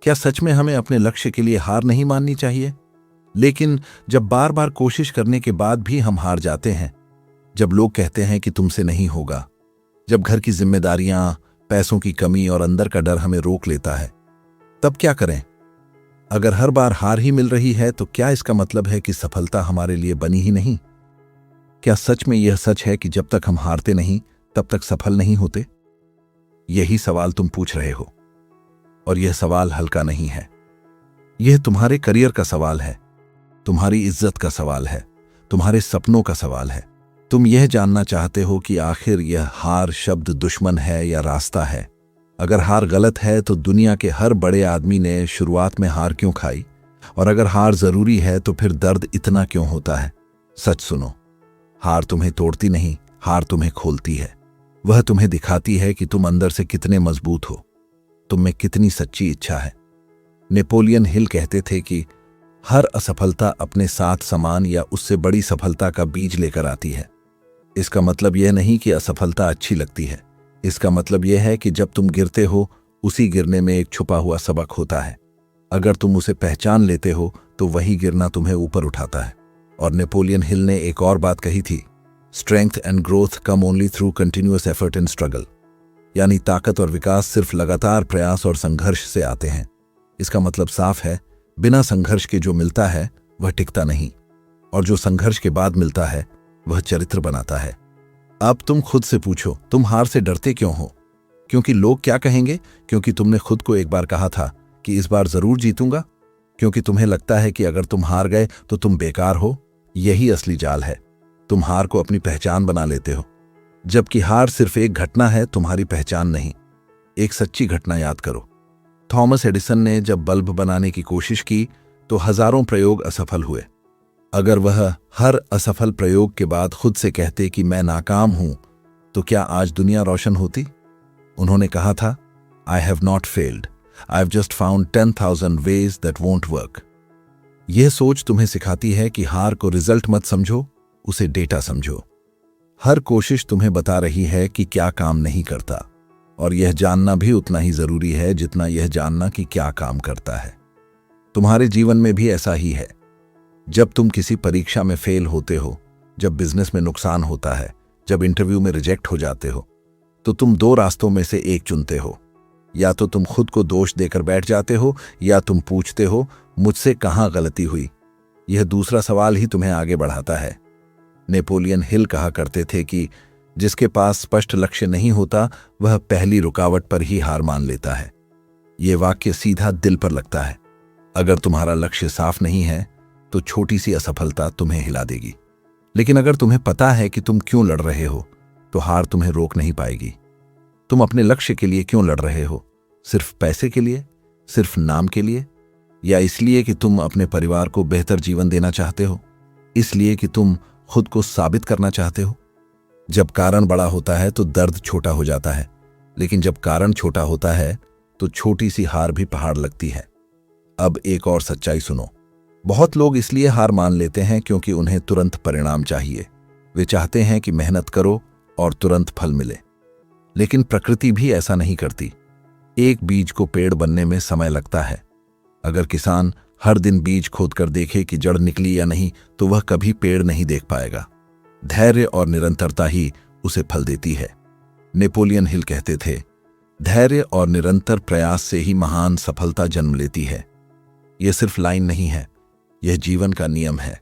क्या सच में हमें अपने लक्ष्य के लिए हार नहीं माननी चाहिए? लेकिन जब बार बार कोशिश करने के बाद भी हम हार जाते हैं, जब लोग कहते हैं कि तुमसे नहीं होगा, जब घर की जिम्मेदारियां, पैसों की कमी और अंदर का डर हमें रोक लेता है, तब क्या करें? अगर हर बार हार ही मिल रही है तो क्या इसका मतलब है कि सफलता हमारे लिए बनी ही नहीं? क्या सच में यह सच है कि जब तक हम हारते नहीं तब तक सफल नहीं होते? यही सवाल तुम पूछ रहे हो, और यह सवाल हल्का नहीं है। यह तुम्हारे करियर का सवाल है, तुम्हारी इज्जत का सवाल है, तुम्हारे सपनों का सवाल है। तुम यह जानना चाहते हो कि आखिर यह हार शब्द दुश्मन है या रास्ता है? अगर हार गलत है तो दुनिया के हर बड़े आदमी ने शुरुआत में हार क्यों खाई? और अगर हार जरूरी है तो फिर दर्द इतना क्यों होता है? सच सुनो, हार तुम्हें तोड़ती नहीं, हार तुम्हें खोलती है। वह तुम्हें दिखाती है कि तुम अंदर से कितने मजबूत हो, तुम में कितनी सच्ची इच्छा है। नेपोलियन हिल कहते थे कि हर असफलता अपने साथ समान या उससे बड़ी सफलता का बीज लेकर आती है। इसका मतलब यह नहीं कि असफलता अच्छी लगती है, इसका मतलब यह है कि जब तुम गिरते हो, उसी गिरने में एक छुपा हुआ सबक होता है। अगर तुम उसे पहचान लेते हो तो वही गिरना तुम्हें ऊपर उठाता है। और नेपोलियन हिल ने एक और बात कही थी, strength and growth come only through continuous effort and struggle. यानी ताकत और विकास सिर्फ लगातार प्रयास और संघर्ष से आते हैं। इसका मतलब साफ है, बिना संघर्ष के जो मिलता है वह टिकता नहीं, और जो संघर्ष के बाद मिलता है वह चरित्र बनाता है। अब तुम खुद से पूछो, तुम हार से डरते क्यों हो? क्योंकि लोग क्या कहेंगे? क्योंकि तुमने खुद को एक बार कहा था कि इस बार जरूर जीतूंगा? क्योंकि तुम्हें लगता है कि अगर तुम हार गए तो तुम बेकार हो? यही असली जाल है। तुम हार को अपनी पहचान बना लेते हो, जबकि हार सिर्फ एक घटना है, तुम्हारी पहचान नहीं। एक सच्ची घटना याद करो। थॉमस एडिसन ने जब बल्ब बनाने की कोशिश की तो हजारों प्रयोग असफल हुए। अगर वह हर असफल प्रयोग के बाद खुद से कहते कि मैं नाकाम हूं, तो क्या आज दुनिया रोशन होती? उन्होंने कहा था, I have not failed, I have just found 10,000 ways that won't work. यह सोच तुम्हें सिखाती है कि हार को रिजल्ट मत समझो, उसे डेटा समझो। हर कोशिश तुम्हें बता रही है कि क्या काम नहीं करता, और यह जानना भी उतना ही जरूरी है जितना यह जानना कि क्या काम करता है। तुम्हारे जीवन में भी ऐसा ही है। जब तुम किसी परीक्षा में फेल होते हो, जब बिजनेस में नुकसान होता है, जब इंटरव्यू में रिजेक्ट हो जाते हो, तो तुम दो रास्तों में से एक चुनते हो। या तो तुम खुद को दोष देकर बैठ जाते हो, या तुम पूछते हो, मुझसे कहाँ गलती हुई? यह दूसरा सवाल ही तुम्हें आगे बढ़ाता है। नेपोलियन हिल कहा करते थे कि जिसके पास स्पष्ट लक्ष्य नहीं होता, वह पहली रुकावट पर ही हार मान लेता है। यह वाक्य सीधा दिल पर लगता है। अगर तुम्हारा लक्ष्य साफ नहीं है तो छोटी सी असफलता तुम्हें हिला देगी, लेकिन अगर तुम्हें पता है कि तुम क्यों लड़ रहे हो, तो हार तुम्हें रोक नहीं पाएगी। तुम अपने लक्ष्य के लिए क्यों लड़ रहे हो? सिर्फ पैसे के लिए? सिर्फ नाम के लिए? या इसलिए कि तुम अपने परिवार को बेहतर जीवन देना चाहते हो? इसलिए कि तुम खुद को साबित करना चाहते हो? जब कारण बड़ा होता है तो दर्द छोटा हो जाता है, लेकिन जब कारण छोटा होता है तो छोटी सी हार भी पहाड़ लगती है। अब एक और सच्चाई सुनो। बहुत लोग इसलिए हार मान लेते हैं क्योंकि उन्हें तुरंत परिणाम चाहिए। वे चाहते हैं कि मेहनत करो और तुरंत फल मिले। लेकिन प्रकृति भी ऐसा नहीं करती। एक बीज को पेड़ बनने में समय लगता है। अगर किसान हर दिन बीज खोदकर देखे कि जड़ निकली या नहीं, तो वह कभी पेड़ नहीं देख पाएगा। धैर्य और निरंतरता ही उसे फल देती है। नेपोलियन हिल कहते थे, धैर्य और निरंतर प्रयास से ही महान सफलता जन्म लेती है। यह सिर्फ लाइन नहीं है, यह जीवन का नियम है।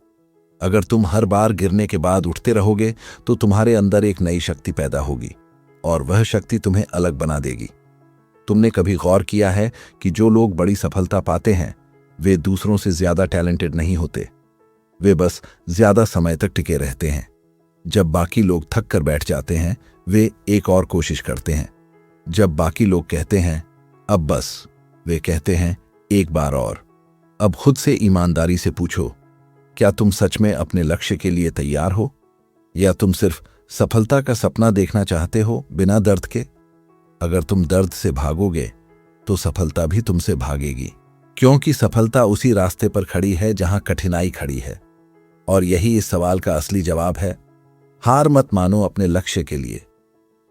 अगर तुम हर बार गिरने के बाद उठते रहोगे तो तुम्हारे अंदर एक नई शक्ति पैदा होगी, और वह शक्ति तुम्हें अलग बना देगी। तुमने कभी गौर किया है कि जो लोग बड़ी सफलता पाते हैं वे दूसरों से ज्यादा टैलेंटेड नहीं होते, वे बस ज्यादा समय तक टिके रहते हैं। जब बाकी लोग थक कर बैठ जाते हैं, वे एक और कोशिश करते हैं। जब बाकी लोग कहते हैं अब बस, वे कहते हैं एक बार और। अब खुद से ईमानदारी से पूछो, क्या तुम सच में अपने लक्ष्य के लिए तैयार हो, या तुम सिर्फ सफलता का सपना देखना चाहते हो बिना दर्द के? अगर तुम दर्द से भागोगे तो सफलता भी तुमसे भागेगी, क्योंकि सफलता उसी रास्ते पर खड़ी है जहां कठिनाई खड़ी है। और यही इस सवाल का असली जवाब है। हार मत मानो अपने लक्ष्य के लिए।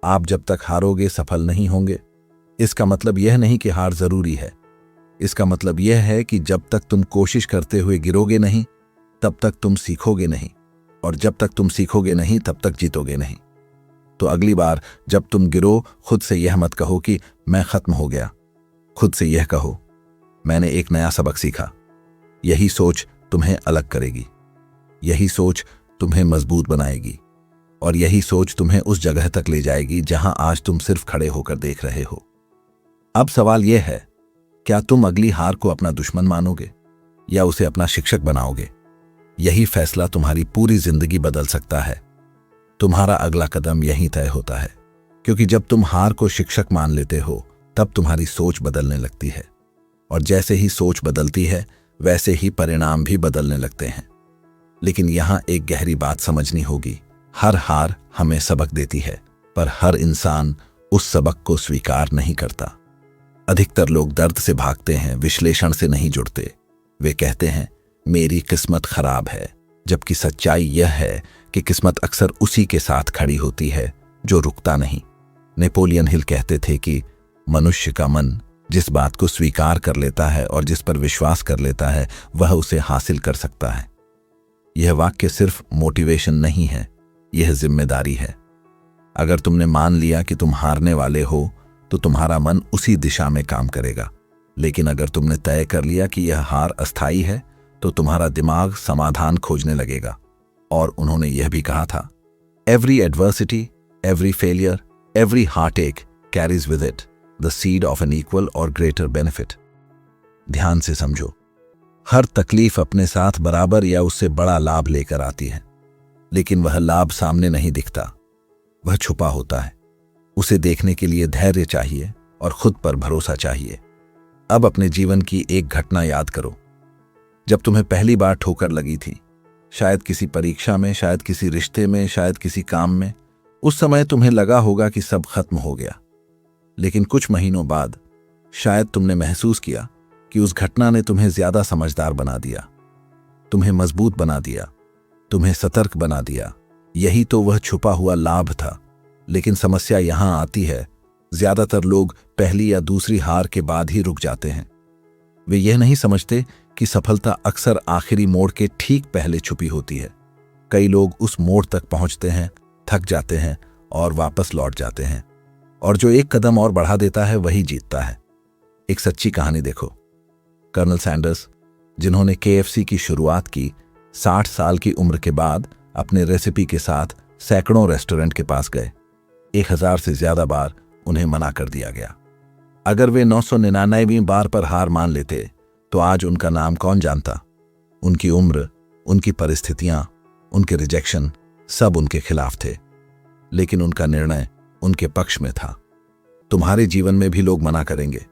आप जब तक हारोगे सफल नहीं होंगे। इसका मतलब यह नहीं कि हार जरूरी है, इसका मतलब यह है कि जब तक तुम कोशिश करते हुए गिरोगे नहीं, तब तक तुम सीखोगे नहीं, और जब तक तुम सीखोगे नहीं तब तक जीतोगे नहीं। तो अगली बार जब तुम गिरो, खुद से यह मत कहो कि मैं खत्म हो गया। खुद से यह कहो, मैंने एक नया सबक सीखा। यही सोच तुम्हें अलग करेगी, यही सोच तुम्हें मजबूत बनाएगी, और यही सोच तुम्हें उस जगह तक ले जाएगी जहां आज तुम सिर्फ खड़े होकर देख रहे हो। अब सवाल यह है, क्या तुम अगली हार को अपना दुश्मन मानोगे या उसे अपना शिक्षक बनाओगे? यही फैसला तुम्हारी पूरी जिंदगी बदल सकता है। तुम्हारा अगला कदम यहीं तय होता है, क्योंकि जब तुम हार को शिक्षक मान लेते हो तब तुम्हारी सोच बदलने लगती है, और जैसे ही सोच बदलती है वैसे ही परिणाम भी बदलने लगते हैं। लेकिन यहां एक गहरी बात समझनी होगी, हर हार हमें सबक देती है, पर हर इंसान उस सबक को स्वीकार नहीं करता। अधिकतर लोग दर्द से भागते हैं, विश्लेषण से नहीं जुड़ते। वे कहते हैं मेरी किस्मत खराब है, जबकि सच्चाई यह है कि किस्मत अक्सर उसी के साथ खड़ी होती है जो रुकता नहीं। नेपोलियन हिल कहते थे कि मनुष्य का मन जिस बात को स्वीकार कर लेता है और जिस पर विश्वास कर लेता है वह उसे हासिल कर सकता है। यह वाक्य सिर्फ मोटिवेशन नहीं है, यह जिम्मेदारी है। अगर तुमने मान लिया कि तुम हारने वाले हो तो तुम्हारा मन उसी दिशा में काम करेगा, लेकिन अगर तुमने तय कर लिया कि यह हार अस्थायी है तो तुम्हारा दिमाग समाधान खोजने लगेगा। और उन्होंने यह भी कहा था, every adversity, every failure, every heartache carries with it the seed of an equal और ग्रेटर बेनिफिट। ध्यान से समझो, हर तकलीफ अपने साथ बराबर या उससे बड़ा लाभ लेकर आती है, लेकिन वह लाभ सामने नहीं दिखता, वह छुपा होता है। उसे देखने के लिए धैर्य चाहिए और खुद पर भरोसा चाहिए। अब अपने जीवन की एक घटना याद करो, जब तुम्हें पहली बार ठोकर लगी थी, शायद किसी परीक्षा में, शायद किसी रिश्ते में, शायद किसी काम में। उस समय तुम्हें लगा होगा कि सब खत्म हो गया, लेकिन कुछ महीनों बाद शायद तुमने महसूस किया कि उस घटना ने तुम्हें ज्यादा समझदार बना दिया, तुम्हें मजबूत बना दिया, तुम्हें सतर्क बना दिया। यही तो वह छुपा हुआ लाभ था। लेकिन समस्या यहां आती है, ज्यादातर लोग पहली या दूसरी हार के बाद ही रुक जाते हैं। वे यह नहीं समझते कि सफलता अक्सर आखिरी मोड़ के ठीक पहले छुपी होती है। कई लोग उस मोड़ तक पहुंचते हैं, थक जाते हैं और वापस लौट जाते हैं, और जो एक कदम और बढ़ा देता है वही जीतता है। एक सच्ची कहानी देखो, कर्नल सैंडर्स, जिन्होंने KFC की शुरुआत की, 60 साल की उम्र के बाद अपने रेसिपी के साथ सैकड़ों रेस्टोरेंट के पास गए। 1000 से ज्यादा बार उन्हें मना कर दिया गया। अगर वे 999वीं बार पर हार मान लेते तो आज उनका नाम कौन जानता। उनकी उम्र, उनकी परिस्थितियां, उनके रिजेक्शन सब उनके खिलाफ थे, लेकिन उनका निर्णय उनके पक्ष में था। तुम्हारे जीवन में भी लोग मना करेंगे,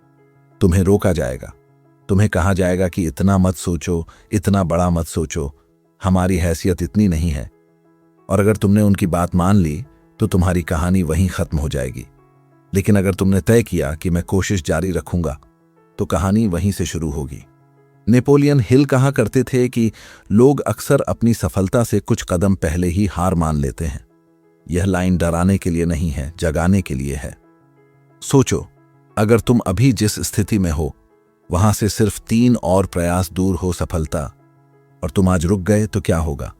तुम्हें रोका जाएगा, तुम्हें कहा जाएगा कि इतना मत सोचो, इतना बड़ा मत सोचो, हमारी हैसियत इतनी नहीं है। और अगर तुमने उनकी बात मान ली तो तुम्हारी कहानी वहीं खत्म हो जाएगी। लेकिन अगर तुमने तय किया कि मैं कोशिश जारी रखूंगा, तो कहानी वहीं से शुरू होगी। नेपोलियन हिल कहा करते थे कि लोग अक्सर अपनी सफलता से कुछ कदम पहले ही हार मान लेते हैं। यह लाइन डराने के लिए नहीं है, जगाने के लिए है। सोचो, अगर तुम अभी जिस स्थिति में हो वहां से सिर्फ 3 और प्रयास दूर हो सफलता, और तुम आज रुक गए तो क्या होगा?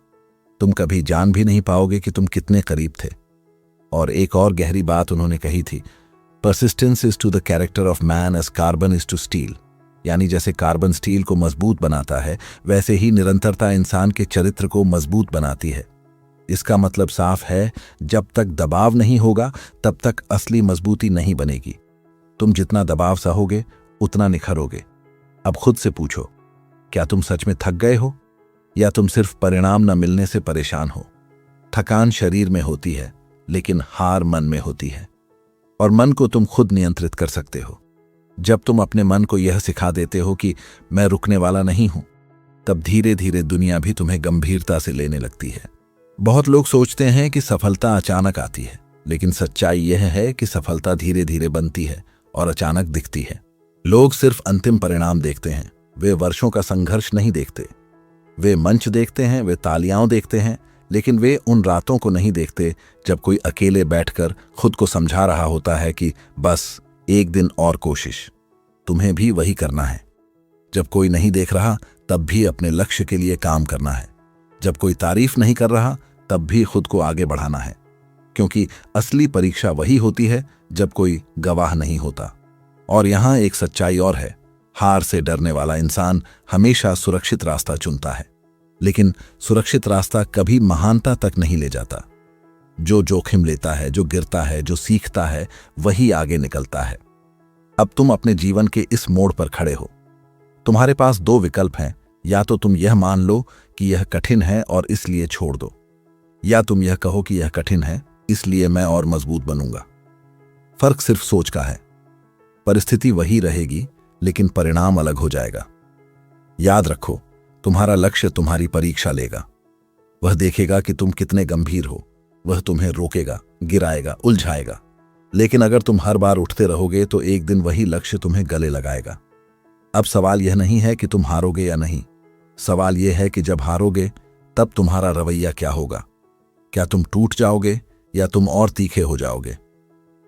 तुम कभी जान भी नहीं पाओगे कि तुम कितने करीब थे। और एक और गहरी बात उन्होंने कही थी, persistence is to the character of man as carbon is to steel. यानी जैसे कार्बन स्टील को मजबूत बनाता है, वैसे ही निरंतरता इंसान के चरित्र को मजबूत बनाती है। इसका मतलब साफ है, जब तक दबाव नहीं होगा तब तक असली मजबूती नहीं बनेगी। तुम जितना दबाव सहोगे उतना निखरोगे। अब खुद से पूछो, क्या तुम सच में थक गए हो, या तुम सिर्फ परिणाम न मिलने से परेशान हो? थकान शरीर में होती है, लेकिन हार मन में होती है, और मन को तुम खुद नियंत्रित कर सकते हो। जब तुम अपने मन को यह सिखा देते हो कि मैं रुकने वाला नहीं हूं, तब धीरे धीरे दुनिया भी तुम्हें गंभीरता से लेने लगती है। बहुत लोग सोचते हैं कि सफलता अचानक आती है, लेकिन सच्चाई यह है कि सफलता धीरे धीरे बनती है और अचानक दिखती है। लोग सिर्फ अंतिम परिणाम देखते हैं, वे वर्षों का संघर्ष नहीं देखते। वे मंच देखते हैं, वे तालियां देखते हैं, लेकिन वे उन रातों को नहीं देखते जब कोई अकेले बैठकर खुद को समझा रहा होता है कि बस एक दिन और कोशिश, तुम्हें भी वही करना है। जब कोई नहीं देख रहा तब भी अपने लक्ष्य के लिए काम करना है। जब कोई तारीफ नहीं कर रहा तब भी खुद को आगे बढ़ाना है, क्योंकि असली परीक्षा वही होती है जब कोई गवाह नहीं होता। और यहां एक सच्चाई और है, हार से डरने वाला इंसान हमेशा सुरक्षित रास्ता चुनता है, लेकिन सुरक्षित रास्ता कभी महानता तक नहीं ले जाता। जो जोखिम लेता है, जो गिरता है, जो सीखता है, वही आगे निकलता है। अब तुम अपने जीवन के इस मोड़ पर खड़े हो। तुम्हारे पास दो विकल्प हैं, या तो तुम यह मान लो कि यह कठिन है और इसलिए छोड़ दो, या तुम यह कहो कि यह कठिन है इसलिए मैं और मजबूत बनूंगा। फर्क सिर्फ सोच का है। परिस्थिति वही रहेगी लेकिन परिणाम अलग हो जाएगा। याद रखो, तुम्हारा लक्ष्य तुम्हारी परीक्षा लेगा। वह देखेगा कि तुम कितने गंभीर हो। वह तुम्हें रोकेगा, गिराएगा, उलझाएगा। लेकिन अगर तुम हर बार उठते रहोगे तो एक दिन वही लक्ष्य तुम्हें गले लगाएगा। अब सवाल यह नहीं है कि तुम हारोगे या नहीं, सवाल यह है कि जब हारोगे तब तुम्हारा रवैया क्या होगा। क्या तुम टूट जाओगे या तुम और तीखे हो जाओगे?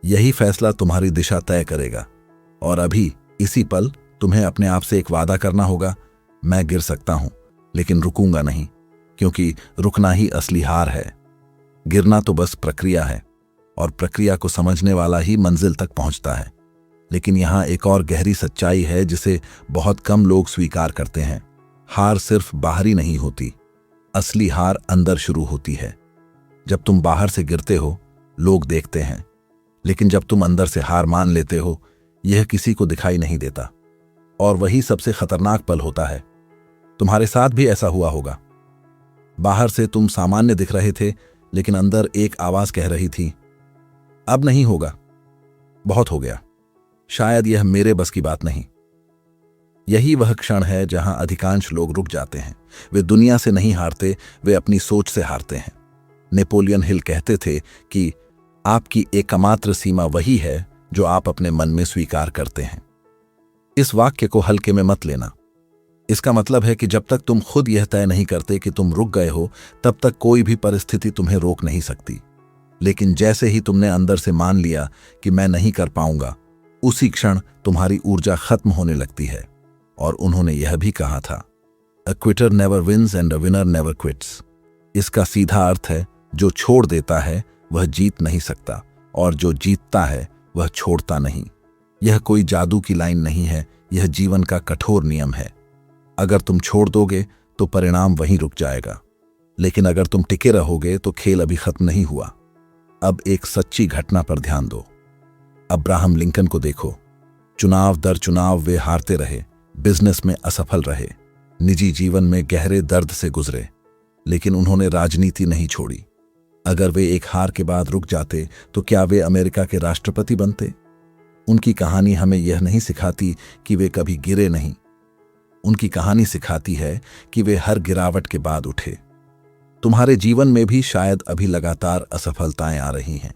यही फैसला तुम्हारी दिशा तय करेगा। और अभी इसी पल तुम्हें अपने आप से एक वादा करना होगा, मैं गिर सकता हूं लेकिन रुकूंगा नहीं, क्योंकि रुकना ही असली हार है। गिरना तो बस प्रक्रिया है और प्रक्रिया को समझने वाला ही मंजिल तक पहुंचता है। लेकिन यहां एक और गहरी सच्चाई है जिसे बहुत कम लोग स्वीकार करते हैं। हार सिर्फ बाहरी नहीं होती, असली हार अंदर शुरू होती है। जब तुम बाहर से गिरते हो लोग देखते हैं, लेकिन जब तुम अंदर से हार मान लेते हो यह किसी को दिखाई नहीं देता। और वही सबसे खतरनाक पल होता है। तुम्हारे साथ भी ऐसा हुआ होगा। बाहर से तुम सामान्य दिख रहे थे, लेकिन अंदर एक आवाज कह रही थी, अब नहीं होगा, बहुत हो गया, शायद यह मेरे बस की बात नहीं। यही वह क्षण है जहां अधिकांश लोग रुक जाते हैं। वे दुनिया से नहीं हारते, वे अपनी सोच से हारते हैं। नेपोलियन हिल कहते थे कि आपकी एकमात्र सीमा वही है जो आप अपने मन में स्वीकार करते हैं। इस वाक्य को हल्के में मत लेना। इसका मतलब है कि जब तक तुम खुद यह तय नहीं करते कि तुम रुक गए हो, तब तक कोई भी परिस्थिति तुम्हें रोक नहीं सकती। लेकिन जैसे ही तुमने अंदर से मान लिया कि मैं नहीं कर पाऊंगा, उसी क्षण तुम्हारी ऊर्जा खत्म होने लगती है। और उन्होंने यह भी कहा था, a quitter never wins and a winner never quits. इसका सीधा अर्थ है, जो छोड़ देता है वह जीत नहीं सकता, और जो जीतता है वह छोड़ता नहीं। यह कोई जादू की लाइन नहीं है, यह जीवन का कठोर नियम है। अगर तुम छोड़ दोगे तो परिणाम वहीं रुक जाएगा, लेकिन अगर तुम टिके रहोगे तो खेल अभी खत्म नहीं हुआ। अब एक सच्ची घटना पर ध्यान दो। अब्राहम लिंकन को देखो। चुनाव दर चुनाव वे हारते रहे, बिजनेस में असफल रहे, निजी जीवन में गहरे दर्द से गुजरे, लेकिन उन्होंने राजनीति नहीं छोड़ी। अगर वे एक हार के बाद रुक जाते तो क्या वे अमेरिका के राष्ट्रपति बनते? उनकी कहानी हमें यह नहीं सिखाती कि वे कभी गिरे नहीं। उनकी कहानी सिखाती है कि वे हर गिरावट के बाद उठे। तुम्हारे जीवन में भी शायद अभी लगातार असफलताएं आ रही हैं।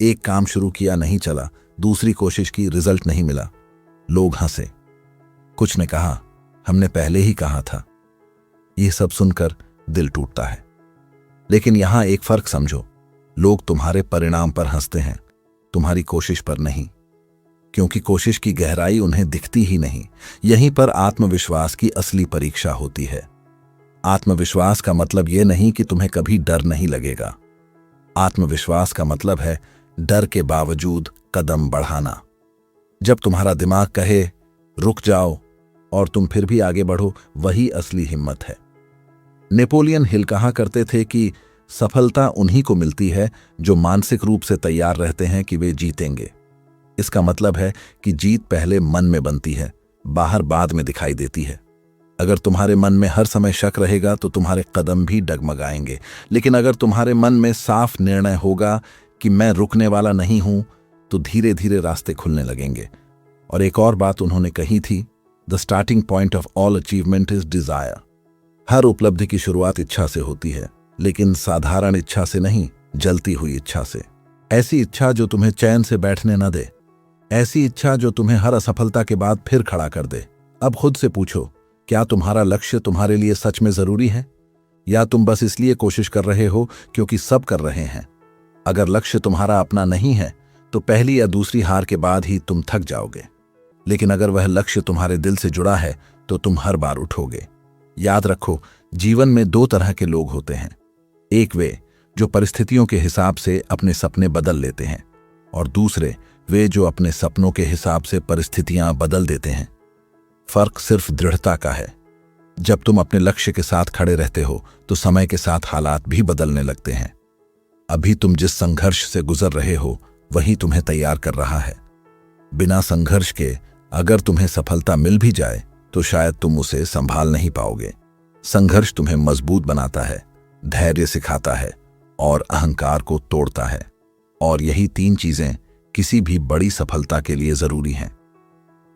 एक काम शुरू किया, नहीं चला, दूसरी कोशिश की, रिजल्ट नहीं मिला। लोग हंसे, कुछ ने कहा, हमने पहले ही कहा था। यह सब सुनकर दिल टूटता है। लेकिन यहां एक फर्क समझो, लोग तुम्हारे परिणाम पर हंसते हैं, तुम्हारी कोशिश पर नहीं, क्योंकि कोशिश की गहराई उन्हें दिखती ही नहीं। यहीं पर आत्मविश्वास की असली परीक्षा होती है। आत्मविश्वास का मतलब यह नहीं कि तुम्हें कभी डर नहीं लगेगा। आत्मविश्वास का मतलब है डर के बावजूद कदम बढ़ाना। जब तुम्हारा दिमाग कहे रुक जाओ और तुम फिर भी आगे बढ़ो, वही असली हिम्मत है। नेपोलियन हिल कहा करते थे कि सफलता उन्हीं को मिलती है जो मानसिक रूप से तैयार रहते हैं कि वे जीतेंगे। इसका मतलब है कि जीत पहले मन में बनती है, बाहर बाद में दिखाई देती है। अगर तुम्हारे मन में हर समय शक रहेगा तो तुम्हारे कदम भी डगमगाएंगे। लेकिन अगर तुम्हारे मन में साफ निर्णय होगा कि मैं रुकने वाला नहीं हूं, तो धीरे धीरे रास्ते खुलने लगेंगे। और एक और बात उन्होंने कही थी, the starting point of all achievement is desire. हर उपलब्धि की शुरुआत इच्छा से होती है, लेकिन साधारण इच्छा से नहीं, जलती हुई इच्छा से। ऐसी इच्छा जो तुम्हें चैन से बैठने न दे, ऐसी इच्छा जो तुम्हें हर असफलता के बाद फिर खड़ा कर दे। अब खुद से पूछो, क्या तुम्हारा लक्ष्य तुम्हारे लिए सच में जरूरी है, या तुम बस इसलिए कोशिश कर रहे हो क्योंकि सब कर रहे हैं? अगर लक्ष्य तुम्हारा अपना नहीं है तो पहली या दूसरी हार के बाद ही तुम थक जाओगे। लेकिन अगर वह लक्ष्य तुम्हारे दिल से जुड़ा है तो तुम हर बार उठोगे। याद रखो, जीवन में दो तरह के लोग होते हैं। एक वे जो परिस्थितियों के हिसाब से अपने सपने बदल लेते हैं, और दूसरे वे जो अपने सपनों के हिसाब से परिस्थितियां बदल देते हैं। फर्क सिर्फ दृढ़ता का है। जब तुम अपने लक्ष्य के साथ खड़े रहते हो तो समय के साथ हालात भी बदलने लगते हैं। अभी तुम जिस संघर्ष से गुजर रहे हो वही तुम्हें तैयार कर रहा है। बिना संघर्ष के अगर तुम्हें सफलता मिल भी जाए तो शायद तुम उसे संभाल नहीं पाओगे। संघर्ष तुम्हें मजबूत बनाता है, धैर्य सिखाता है और अहंकार को तोड़ता है। और यही तीन चीजें किसी भी बड़ी सफलता के लिए जरूरी हैं।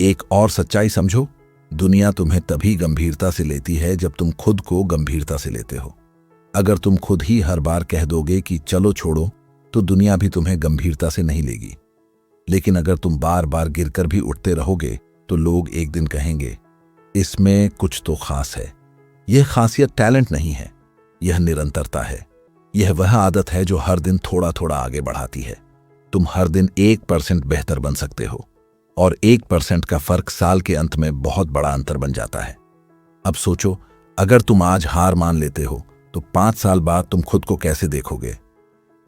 एक और सच्चाई समझो, दुनिया तुम्हें तभी गंभीरता से लेती है जब तुम खुद को गंभीरता से लेते हो। अगर तुम खुद ही हर बार कह दोगे कि चलो छोड़ो, तो दुनिया भी तुम्हें गंभीरता से नहीं लेगी। लेकिन अगर तुम बार बार गिरकर भी उठते रहोगे तो लोग एक दिन कहेंगे, इसमें कुछ तो खास है। यह खासियत टैलेंट नहीं है, यह निरंतरता है। यह वह आदत है जो हर दिन थोड़ा थोड़ा आगे बढ़ाती है। तुम हर दिन 1% बेहतर बन सकते हो, और 1% का फर्क साल के अंत में बहुत बड़ा अंतर बन जाता है। अब सोचो, अगर तुम आज हार मान लेते हो तो 5 साल बाद तुम खुद को कैसे देखोगे?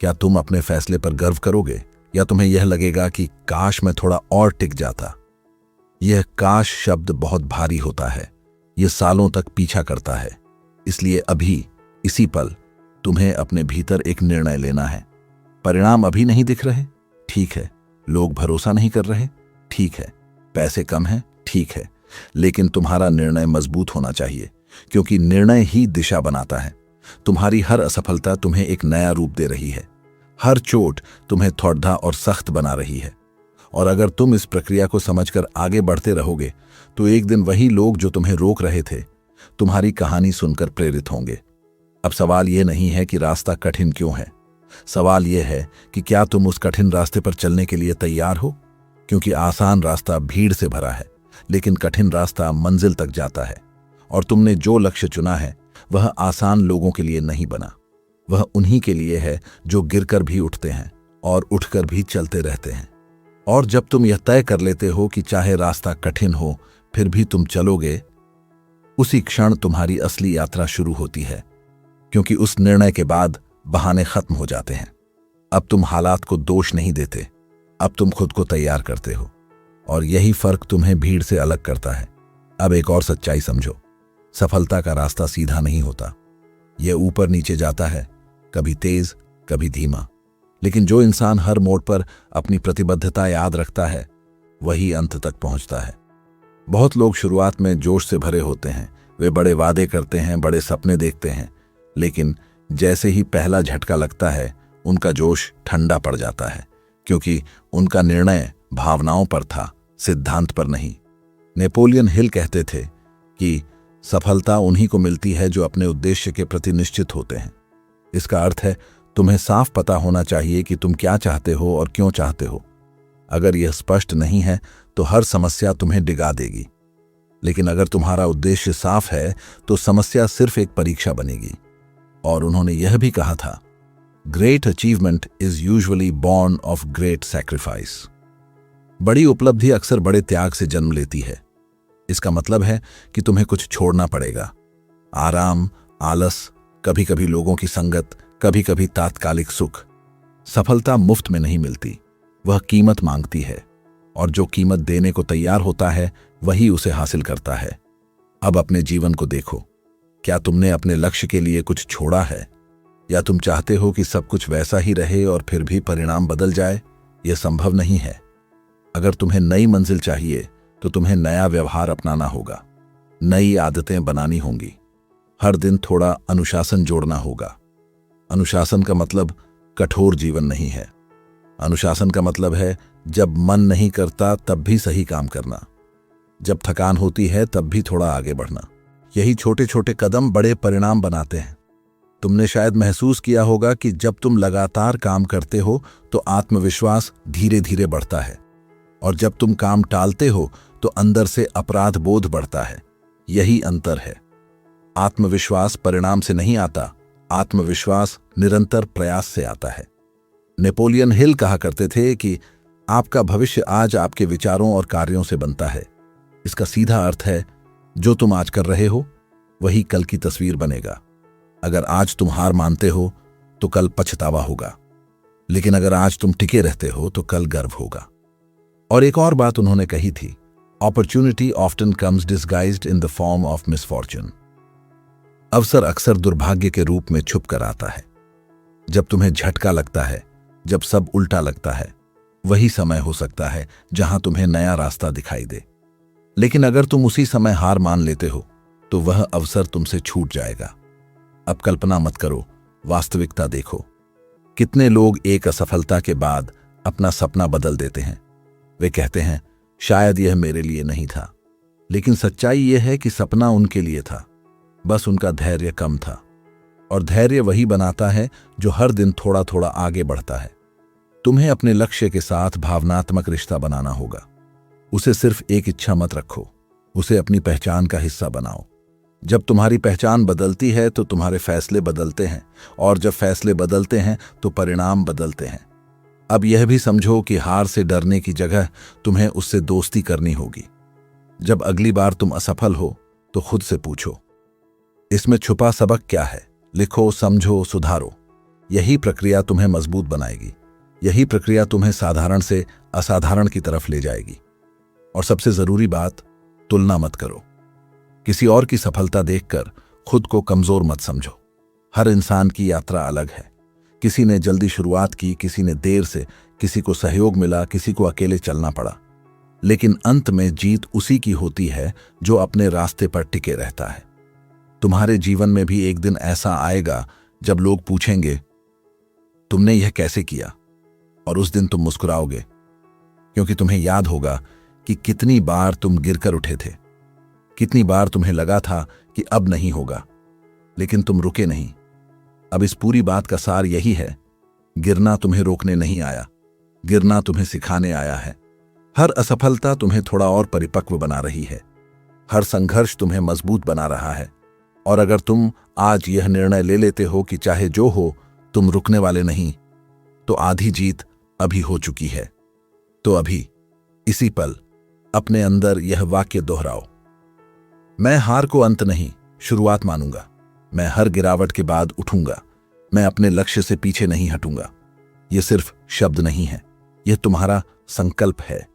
क्या तुम अपने फैसले पर गर्व करोगे, या तुम्हें यह लगेगा कि काश मैं थोड़ा और टिक जाता? यह काश शब्द बहुत भारी होता है, यह सालों तक पीछा करता है। इसलिए अभी इसी पल तुम्हें अपने भीतर एक निर्णय लेना है। परिणाम अभी नहीं दिख रहे, ठीक है। लोग भरोसा नहीं कर रहे, ठीक है। पैसे कम हैं, ठीक है। लेकिन तुम्हारा निर्णय मजबूत होना चाहिए, क्योंकि निर्णय ही दिशा बनाता है। तुम्हारी हर असफलता तुम्हें एक नया रूप दे रही है। हर चोट तुम्हें थोड़ा और सख्त बना रही है। और अगर तुम इस प्रक्रिया को समझकर आगे बढ़ते रहोगे तो एक दिन वही लोग जो तुम्हें रोक रहे थे तुम्हारी कहानी सुनकर प्रेरित होंगे। अब सवाल यह नहीं है कि रास्ता कठिन क्यों है, सवाल यह है कि क्या तुम उस कठिन रास्ते पर चलने के लिए तैयार हो? क्योंकि आसान रास्ता भीड़ से भरा है, लेकिन कठिन रास्ता मंजिल तक जाता है। और तुमने जो लक्ष्य चुना है वह आसान लोगों के लिए नहीं बना, वह उन्हीं के लिए है जो गिरकर भी उठते हैं और उठकर भी चलते रहते हैं। और जब तुम यह तय कर लेते हो कि चाहे रास्ता कठिन हो फिर भी तुम चलोगे, उसी क्षण तुम्हारी असली यात्रा शुरू होती है। क्योंकि उस निर्णय के बाद बहाने खत्म हो जाते हैं। अब तुम हालात को दोष नहीं देते, अब तुम खुद को तैयार करते हो। और यही फर्क तुम्हें भीड़ से अलग करता है। अब एक और सच्चाई समझो, सफलता का रास्ता सीधा नहीं होता, यह ऊपर नीचे जाता है, कभी तेज कभी धीमा। लेकिन जो इंसान हर मोड़ पर अपनी प्रतिबद्धता याद रखता है वही अंत तक पहुंचता है। बहुत लोग शुरुआत में जोश से भरे होते हैं, वे बड़े वादे करते हैं, बड़े सपने देखते हैं, लेकिन जैसे ही पहला झटका लगता है उनका जोश ठंडा पड़ जाता है, क्योंकि उनका निर्णय भावनाओं पर था, सिद्धांत पर नहीं। नेपोलियन हिल कहते थे कि सफलता उन्हीं को मिलती है जो अपने उद्देश्य के प्रति निश्चित होते हैं। इसका अर्थ है तुम्हें साफ पता होना चाहिए कि तुम क्या चाहते हो और क्यों चाहते हो। अगर यह स्पष्ट नहीं है तो हर समस्या तुम्हें डिगा देगी। लेकिन अगर तुम्हारा उद्देश्य साफ है तो समस्या सिर्फ एक परीक्षा बनेगी। और उन्होंने यह भी कहा था, great achievement is usually born of great sacrifice. बड़ी उपलब्धि अक्सर बड़े त्याग से जन्म लेती है। इसका मतलब है कि तुम्हें कुछ छोड़ना पड़ेगा। आराम, आलस, कभी कभी लोगों की संगत, कभी कभी तात्कालिक सुख। सफलता मुफ्त में नहीं मिलती, वह कीमत मांगती है, और जो कीमत देने को तैयार होता है वही उसे हासिल करता है। अब अपने जीवन को देखो, क्या तुमने अपने लक्ष्य के लिए कुछ छोड़ा है, या तुम चाहते हो कि सब कुछ वैसा ही रहे और फिर भी परिणाम बदल जाए? यह संभव नहीं है। अगर तुम्हें नई मंजिल चाहिए तो तुम्हें नया व्यवहार अपनाना होगा, नई आदतें बनानी होंगी, हर दिन थोड़ा अनुशासन जोड़ना होगा। अनुशासन का मतलब कठोर जीवन नहीं है। अनुशासन का मतलब है जब मन नहीं करता तब भी सही काम करना, जब थकान होती है तब भी थोड़ा आगे बढ़ना। यही छोटे छोटे कदम बड़े परिणाम बनाते हैं। तुमने शायद महसूस किया होगा कि जब तुम लगातार काम करते हो तो आत्मविश्वास धीरे धीरे बढ़ता है, और जब तुम काम टालते हो तो अंदर से अपराध बोध बढ़ता है। यही अंतर है। आत्मविश्वास परिणाम से नहीं आता, आत्मविश्वास निरंतर प्रयास से आता है। नेपोलियन हिल कहा करते थे कि आपका भविष्य आज आपके विचारों और कार्यों से बनता है। इसका सीधा अर्थ है जो तुम आज कर रहे हो वही कल की तस्वीर बनेगा। अगर आज तुम हार मानते हो तो कल पछतावा होगा, लेकिन अगर आज तुम टिके रहते हो तो कल गर्व होगा। और एक और बात उन्होंने कही थी, opportunity often comes disguised in the form of misfortune. अवसर अक्सर दुर्भाग्य के रूप में छुप कर आता है। जब तुम्हें झटका लगता है, जब सब उल्टा लगता है, वही समय हो सकता है जहां तुम्हें नया रास्ता दिखाई दे। लेकिन अगर तुम उसी समय हार मान लेते हो तो वह अवसर तुमसे छूट जाएगा। अब कल्पना मत करो, वास्तविकता देखो। कितने लोग एक असफलता के बाद अपना सपना बदल देते हैं। वे कहते हैं शायद यह मेरे लिए नहीं था, लेकिन सच्चाई यह है कि सपना उनके लिए था, बस उनका धैर्य कम था। और धैर्य वही बनाता है जो हर दिन थोड़ा थोड़ा आगे बढ़ता है। तुम्हें अपने लक्ष्य के साथ भावनात्मक रिश्ता बनाना होगा। उसे सिर्फ एक इच्छा मत रखो, उसे अपनी पहचान का हिस्सा बनाओ। जब तुम्हारी पहचान बदलती है तो तुम्हारे फैसले बदलते हैं, और जब फैसले बदलते हैं तो परिणाम बदलते हैं। अब यह भी समझो कि हार से डरने की जगह तुम्हें उससे दोस्ती करनी होगी। जब अगली बार तुम असफल हो तो खुद से पूछो, इसमें छुपा सबक क्या है? लिखो, समझो, सुधारो। यही प्रक्रिया तुम्हें मजबूत बनाएगी। यही प्रक्रिया तुम्हें साधारण से असाधारण की तरफ ले जाएगी। और सबसे जरूरी बात, तुलना मत करो। किसी और की सफलता देखकर खुद को कमजोर मत समझो। हर इंसान की यात्रा अलग है। किसी ने जल्दी शुरुआत की, किसी ने देर से, किसी को सहयोग मिला, किसी को अकेले चलना पड़ा। लेकिन अंत में जीत उसी की होती है जो अपने रास्ते पर टिके रहता है। तुम्हारे जीवन में भी एक दिन ऐसा आएगा जब लोग पूछेंगे तुमने यह कैसे किया, और उस दिन तुम मुस्कुराओगे, क्योंकि तुम्हें याद होगा कि कितनी बार तुम गिरकर उठे थे, कितनी बार तुम्हें लगा था कि अब नहीं होगा, लेकिन तुम रुके नहीं। अब इस पूरी बात का सार यही है, गिरना तुम्हें रोकने नहीं आया, गिरना तुम्हें सिखाने आया है। हर असफलता तुम्हें थोड़ा और परिपक्व बना रही है। हर संघर्ष तुम्हें मजबूत बना रहा है। और अगर तुम आज यह निर्णय ले लेते हो कि चाहे जो हो तुम रुकने वाले नहीं, तो आधी जीत अभी हो चुकी है। तो अभी इसी पल अपने अंदर यह वाक्य दोहराओ, मैं हार को अंत नहीं, शुरुआत मानूंगा। मैं हर गिरावट के बाद उठूंगा। मैं अपने लक्ष्य से पीछे नहीं हटूंगा। यह सिर्फ शब्द नहीं है, यह तुम्हारा संकल्प है।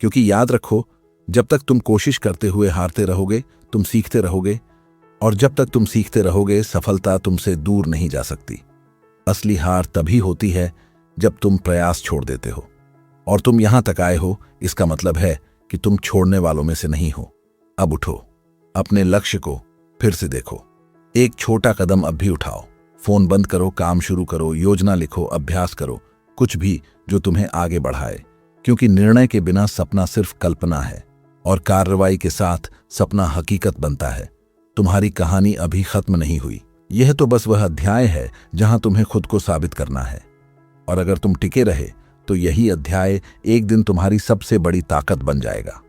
क्योंकि याद रखो, जब तक तुम कोशिश करते हुए हारते रहोगे, तुम सीखते रहोगे, और जब तक तुम सीखते रहोगे, सफलता तुमसे दूर नहीं जा सकती। असली हार तभी होती है जब तुम प्रयास छोड़ देते हो। और तुम यहां तक आए हो, इसका मतलब है कि तुम छोड़ने वालों में से नहीं हो। अब उठो, अपने लक्ष्य को फिर से देखो। एक छोटा कदम अब भी उठाओ। फोन बंद करो, काम शुरू करो, योजना लिखो, अभ्यास करो, कुछ भी जो तुम्हें आगे बढ़ाए। क्योंकि निर्णय के बिना सपना सिर्फ कल्पना है, और कार्रवाई के साथ सपना हकीकत बनता है। तुम्हारी कहानी अभी खत्म नहीं हुई। यह तो बस वह अध्याय है जहां तुम्हें खुद को साबित करना है। और अगर तुम टिके रहे तो यही अध्याय एक दिन तुम्हारी सबसे बड़ी ताकत बन जाएगा।